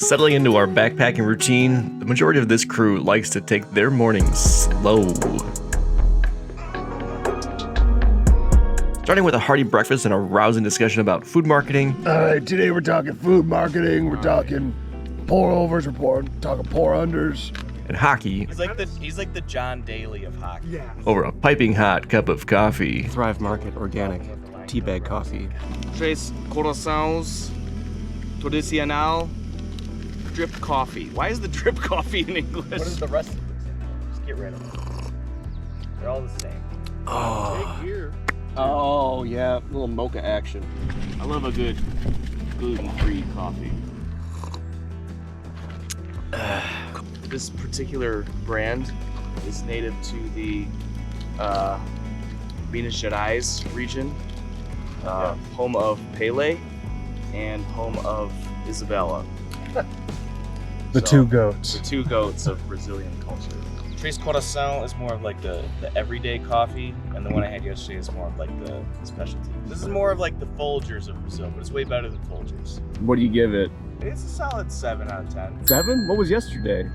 Settling into our backpacking routine, the majority of this crew likes to take their mornings slow. Starting with a hearty breakfast and a rousing discussion about food marketing. All right, today we're talking food marketing, we're talking pour-overs, we're talking pour-unders. And hockey. He's like the John Daly of hockey. Yeah. Over a piping hot cup of coffee. Thrive Market Organic Teabag Coffee. Tres Corações Tradicional Drip Coffee. Why is the drip coffee in English? What is the rest of this? Just get rid of them. They're all the same. Oh, Big here. oh yeah, a little mocha action. I love a good gluten-free coffee. This particular brand is native to the Minas Gerais region, home of Pele and home of Isabella. The two goats. The two goats of Brazilian culture. Tres Coração is more of like the everyday coffee, and the one I had yesterday is more of like the specialty. This is more of like the Folgers of Brazil, but it's way better than Folgers. What do you give it? It's a solid 7 out of 10. 7? What was yesterday?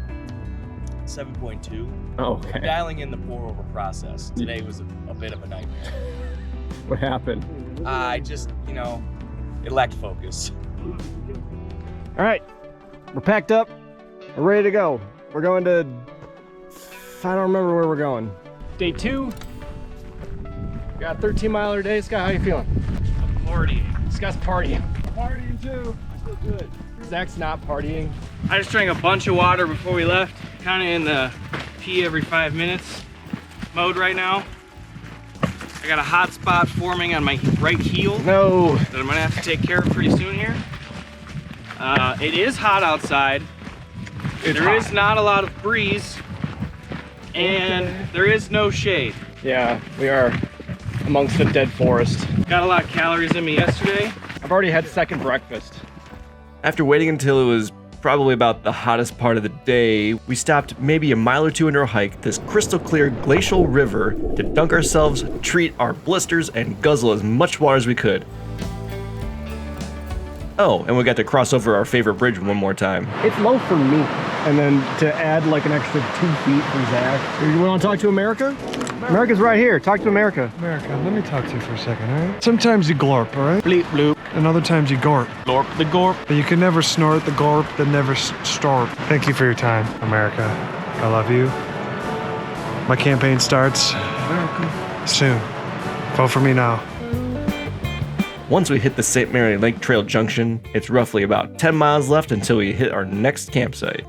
7.2. Oh, I'm okay. dialing in the pour over process. Today was a bit of a nightmare. What happened? I just, it lacked focus. All right, we're packed up. We're ready to go. We're going to, I don't remember where we're going. Day 2. Got a 13-miler day. Scott, how you feeling? Partying. Scott's partying. Partying too. I feel good. Zach's not partying. I just drank a bunch of water before we left. Kind of in the pee every 5 minutes mode right now. I got a hot spot forming on my right heel No. that I'm gonna have to take care of pretty soon here. It is hot outside. There is not a lot of breeze, and there is no shade. Yeah, we are amongst the dead forest. Got a lot of calories in me yesterday. I've already had second breakfast. After waiting until it was probably about the hottest part of the day, we stopped maybe a mile or two into our hike this crystal clear glacial river to dunk ourselves, treat our blisters, and guzzle as much water as we could. Oh, and we got to cross over our favorite bridge one more time. It's low for me. And then to add like an extra 2 feet for Zach. You want to talk to America? America's right here. Talk to America. America, let me talk to you for a second, all right? Sometimes you glorp, all right? Bleep bloop. And other times you gorp. Glorp the gorp. But you can never snort the gorp, that never storp. Thank you for your time, America. I love you. My campaign starts soon. Vote for me now. Once we hit the St. Mary Lake Trail Junction, it's roughly about 10 miles left until we hit our next campsite.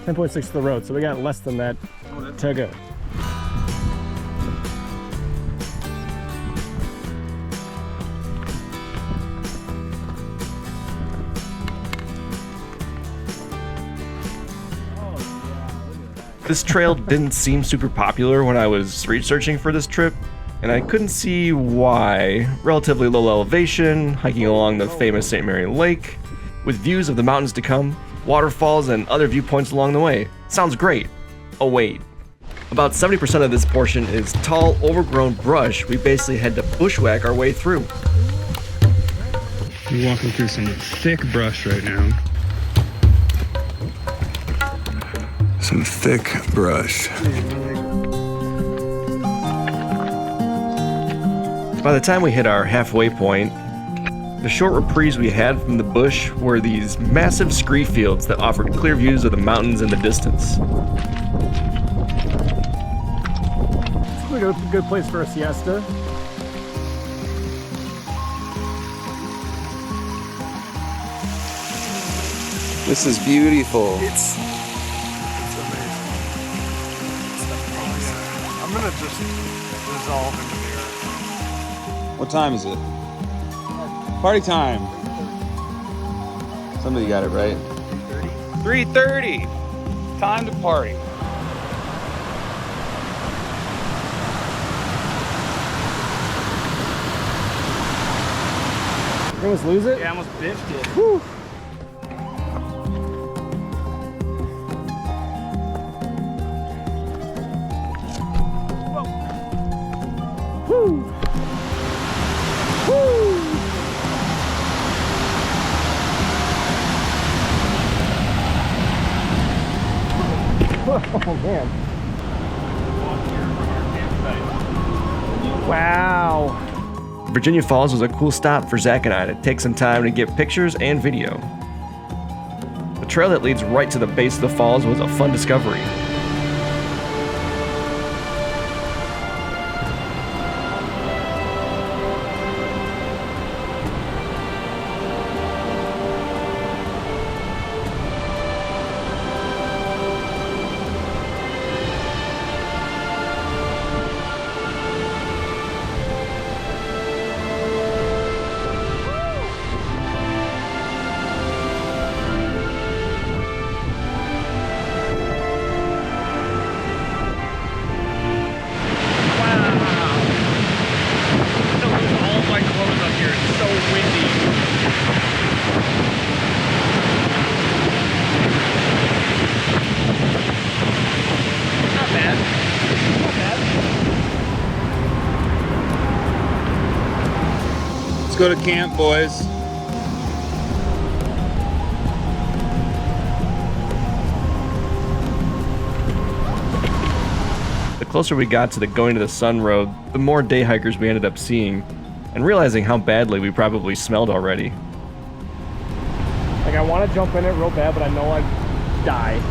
10.6 to the road, so we got less than that to go. This trail didn't seem super popular when I was researching for this trip, and I couldn't see why. Relatively low elevation, hiking along the famous St. Mary Lake, with views of the mountains to come, waterfalls, and other viewpoints along the way. Sounds great. Oh wait. About 70% of this portion is tall, overgrown brush we basically had to bushwhack our way through. We're walking through some thick brush right now. Some thick brush. By the time we hit our halfway point, the short reprieve we had from the bush were these massive scree fields that offered clear views of the mountains in the distance. It's like a good place for a siesta. This is beautiful. It's amazing. I'm gonna just dissolve into the earth. What time is it? Party time. Somebody got it right. 3:30. Time to party. You almost lose it? Yeah, I almost biffed it. Whew. Woo! Woo! Oh man. Wow. Virginia Falls was a cool stop for Zach and I to take some time to get pictures and video. The trail that leads right to the base of the falls was a fun discovery. Let's go to camp, boys. The closer we got to the going to the sun road, the more day hikers we ended up seeing, and realizing how badly we probably smelled already. Like I want to jump in it real bad, but I know I'd die.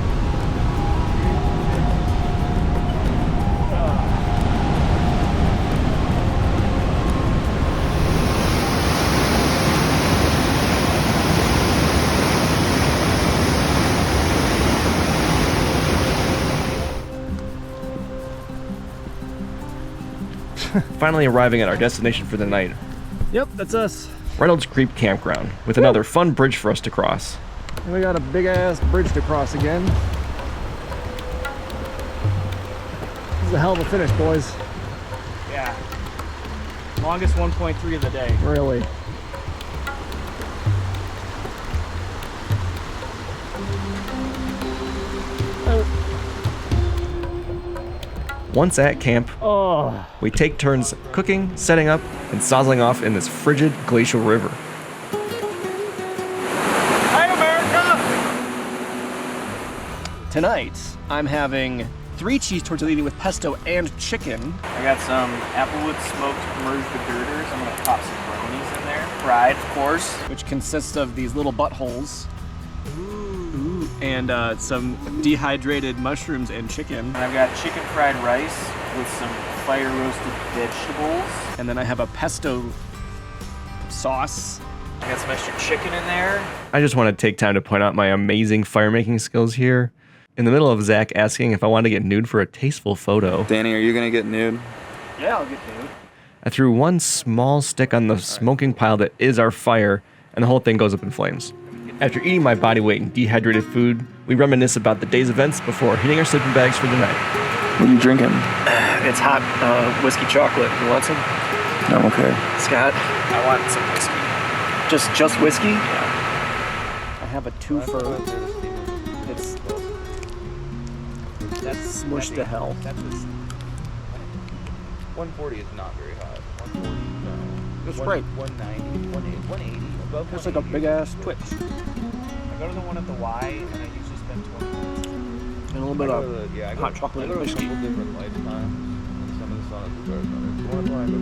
Finally arriving at our destination for the night, Yep, that's us. Reynolds Creek Campground, with another fun bridge for us to cross. And we got a big ass bridge to cross again. This is a hell of a finish, boys. Yeah. Longest 1.3 of the day. Really. Once at camp, Oh, we take turns cooking, setting up, and sozzling off in this frigid glacial river. Hi, America! tonight I'm having 3 cheese tortellini with pesto and chicken. I got some Applewood smoked merged girders. I'm gonna pop some bronies in there. Fried, of course. Which consists of these little buttholes. Ooh. And some dehydrated mushrooms and chicken. And I've got chicken fried rice with some fire roasted vegetables. And then I have a pesto sauce. I got some extra chicken in there. I just want to take time to point out my amazing fire making skills here. In the middle of Zach asking if I wanted to get nude for a tasteful photo, Danny, are you gonna get nude? Yeah, I'll get nude. I threw one small stick on the smoking pile that is our fire, and the whole thing goes up in flames. After eating my body weight in dehydrated food, we reminisce about the day's events before hitting our sleeping bags for the night. What are you drinking? It's hot whiskey chocolate. You want some? I'm okay. Scott? I want some whiskey. Just whiskey? Yeah. I have a twofer. It's smushed to hell. That's 140 is not very hot. 140, no. It's great. 190, 180, above It's like a 180. big ass Twix. I go to the one at the Y, and I usually spend 20 minutes. And a little bit of hot chocolate I go and to a whiskey. couple different lifetimes, and some of the sauces are better. The one where I go